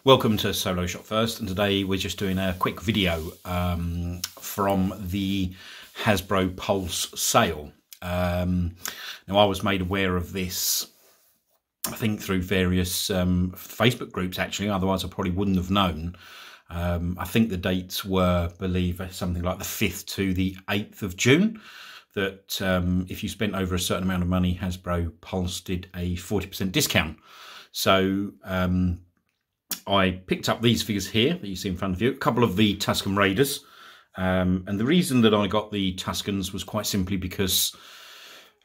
Welcome to Solo Shop First, and today we're just doing a quick video from the Hasbro Pulse sale. Now I was made aware of this, I think through various Facebook groups actually, otherwise I probably wouldn't have known. I think the dates were, I believe, something like the 5th to the 8th of June, that if you spent over a certain amount of money, Hasbro Pulse did a 40% discount. So I picked up these figures here that you see in front of you, a couple of the Tusken Raiders. And the reason that I got the Tuskens was quite simply because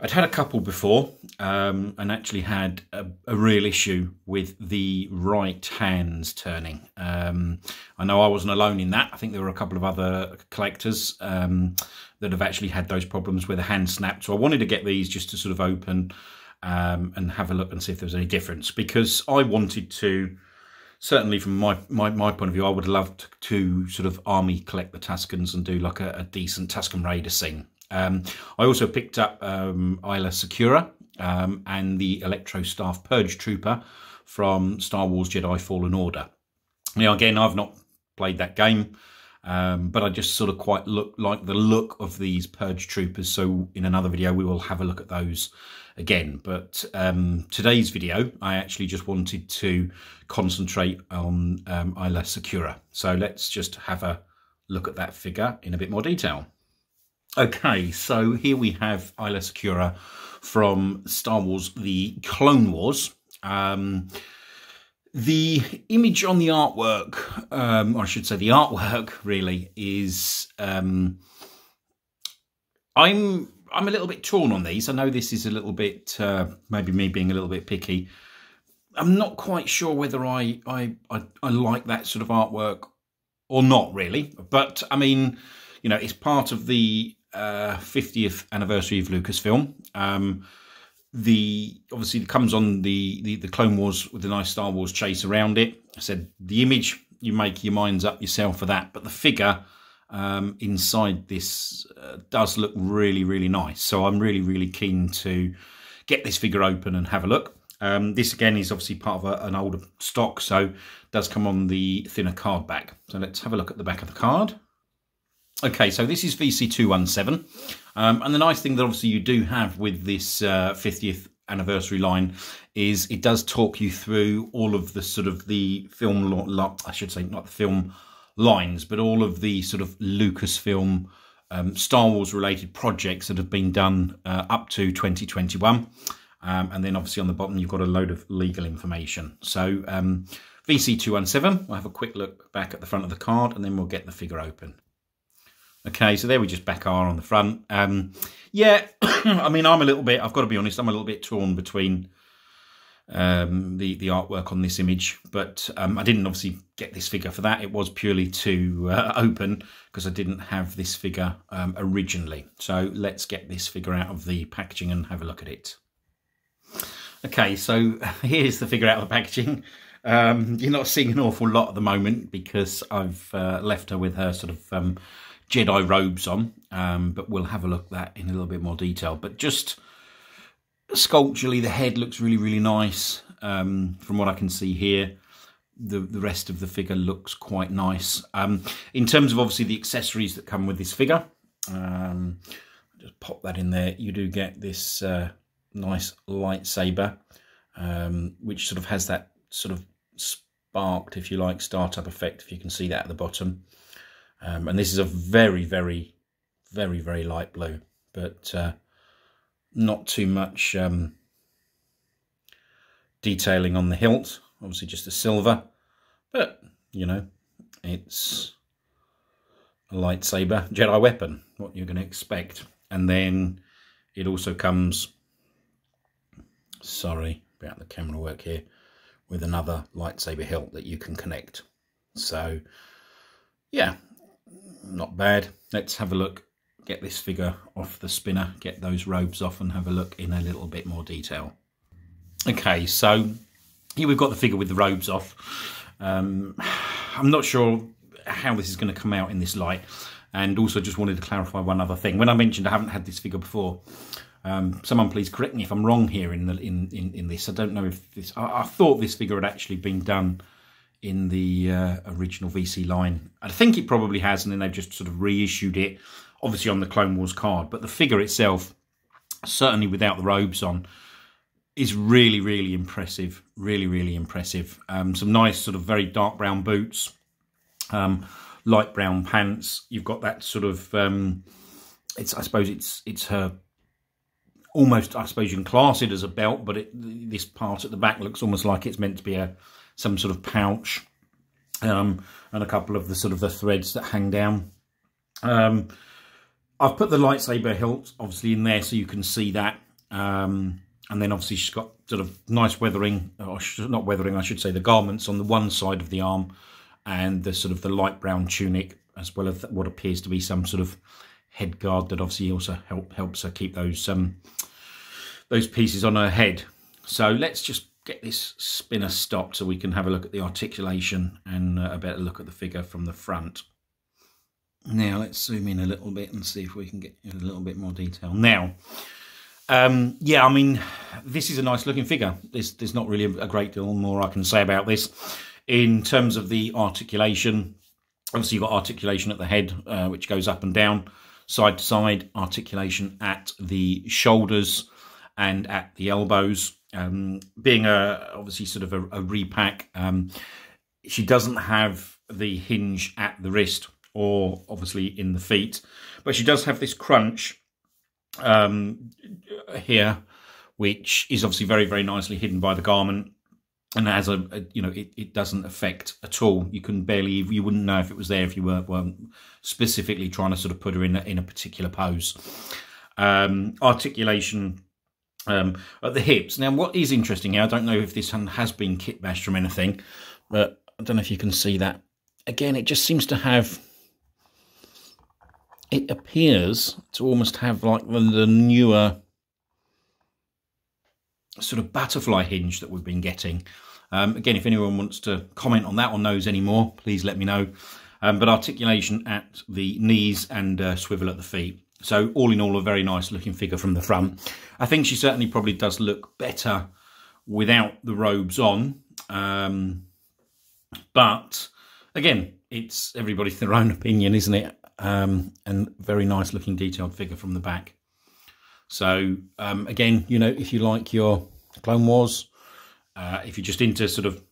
I'd had a couple before and actually had a real issue with the right hands turning. I know I wasn't alone in that. I think there were a couple of other collectors that have actually had those problems where the hand snapped. So I wanted to get these just to sort of open and have a look and see if there was any difference, because I wanted to, certainly from my point of view, I would have loved to sort of army collect the Tuskens and do like a decent Tusken Raider scene. I also picked up Aayla Secura and the Electro Staff Purge Trooper from Star Wars Jedi Fallen Order. Now again, I've not played that game, but I just sort of quite like the look of these Purge Troopers, so in another video we will have a look at those again. But today's video, I actually just wanted to concentrate on Aayla Secura. So let's just have a look at that figure in a bit more detail. Okay, so here we have Aayla Secura from Star Wars The Clone Wars. The image on the artwork, or I should say the artwork really, is I'm a little bit torn on these. I know this is a little bit, maybe me being a little bit picky. I'm not quite sure whether I like that sort of artwork or not really. But I mean, you know, it's part of the 50th anniversary of Lucasfilm. Obviously it comes on the Clone Wars with a nice Star Wars chase around it. I said the image, you make your minds up yourself for that, but the figure inside this does look really, really nice. So I'm really, really keen to get this figure open and have a look. This again is obviously part of an older stock, so it does come on the thinner card back. So let's have a look at the back of the card. Okay, so this is VC217, and the nice thing that obviously you do have with this 50th anniversary line is it does talk you through all of the sort of the film, I should say not the film lines, but all of the sort of Lucasfilm Star Wars related projects that have been done up to 2021. And then obviously on the bottom you've got a load of legal information. So VC217, we'll have a quick look back at the front of the card and then we'll get the figure open. Okay, so there we just back are on the front. Yeah, I mean, I've got to be honest, I'm a little bit torn between the artwork on this image, but I didn't obviously get this figure for that. It was purely to open because I didn't have this figure originally. So let's get this figure out of the packaging and have a look at it. Okay, so here's the figure out of the packaging. You're not seeing an awful lot at the moment because I've left her with her sort of Jedi robes on, but we'll have a look at that in a little bit more detail. But just sculpturally, the head looks really, really nice. From what I can see here, the rest of the figure looks quite nice. In terms of obviously the accessories that come with this figure, just pop that in there. You do get this nice lightsaber, which sort of has that sort of sparked, if you like, startup effect, if you can see that at the bottom. And this is a very, very, very, very light blue, but not too much detailing on the hilt. Obviously just a silver, but, you know, it's a lightsaber Jedi weapon, what you're going to expect. And then it also comes, sorry about the camera work here, with another lightsaber hilt that you can connect. So, yeah, not bad. Let's have a look, get this figure off the spinner, get those robes off and have a look in a little bit more detail. Okay, so here we've got the figure with the robes off. I'm not sure how this is going to come out in this light, and also just wanted to clarify one other thing. When I mentioned I haven't had this figure before, someone please correct me if I'm wrong here in this. I don't know if this, I thought this figure had actually been done in the original VC line. I think it probably has, and then they've just sort of reissued it, obviously on the Clone Wars card. But the figure itself, certainly without the robes on, is really, really impressive. Really, really impressive. Some nice sort of very dark brown boots, light brown pants. You've got that sort of, I suppose it's her, almost, I suppose you can class it as a belt, but this part at the back looks almost like it's meant to be some sort of pouch, and a couple of the sort of the threads that hang down. I've put the lightsaber hilt obviously in there so you can see that. And then obviously she's got sort of nice weathering, or not weathering, I should say, the garments on the one side of the arm, and the sort of the light brown tunic, as well as what appears to be some sort of head guard that obviously also helps her keep those pieces on her head. So let's just get this spinner stopped so we can have a look at the articulation and a better look at the figure from the front. Now let's zoom in a little bit and see if we can get a little bit more detail. Now, yeah, I mean, this is a nice looking figure. There's not really a great deal more I can say about this. In terms of the articulation, obviously you've got articulation at the head, which goes up and down, side to side, articulation at the shoulders and at the elbows. Being obviously sort of a repack, she doesn't have the hinge at the wrist or obviously in the feet, but she does have this crunch here, which is obviously very, very nicely hidden by the garment, and as you know, it doesn't affect at all. You can barely, you wouldn't know if it was there if you weren't specifically trying to sort of put her in a particular pose. Articulation at the hips. Now, what is interesting here, I don't know if this one has been kit bashed from anything, but I don't know if you can see that. Again, it just seems to have, it appears to almost have like the newer sort of butterfly hinge that we've been getting. Again, if anyone wants to comment on that or knows any more, please let me know. But articulation at the knees and swivel at the feet. So all in all, a very nice looking figure from the front. I think she certainly probably does look better without the robes on. But again, it's everybody's their own opinion, isn't it? And very nice looking detailed figure from the back. So again, you know, if you like your Clone Wars, if you're just into sort of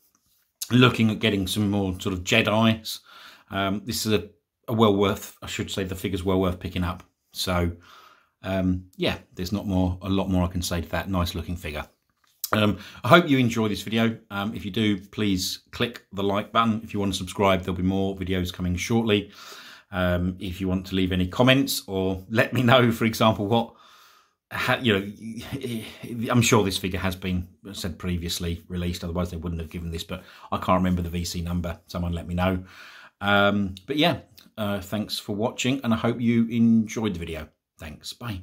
looking at getting some more sort of Jedis, this is a well worth, I should say the figure's well worth picking up. So yeah, there's not a lot more I can say to that nice looking figure. I hope you enjoy this video. If you do, please click the like button. If you want to subscribe, there'll be more videos coming shortly. If you want to leave any comments or let me know, for example, what, you know, I'm sure this figure has been said previously released, otherwise they wouldn't have given this, but I can't remember the VC number. Someone let me know. But yeah, thanks for watching, and I hope you enjoyed the video. Thanks, bye.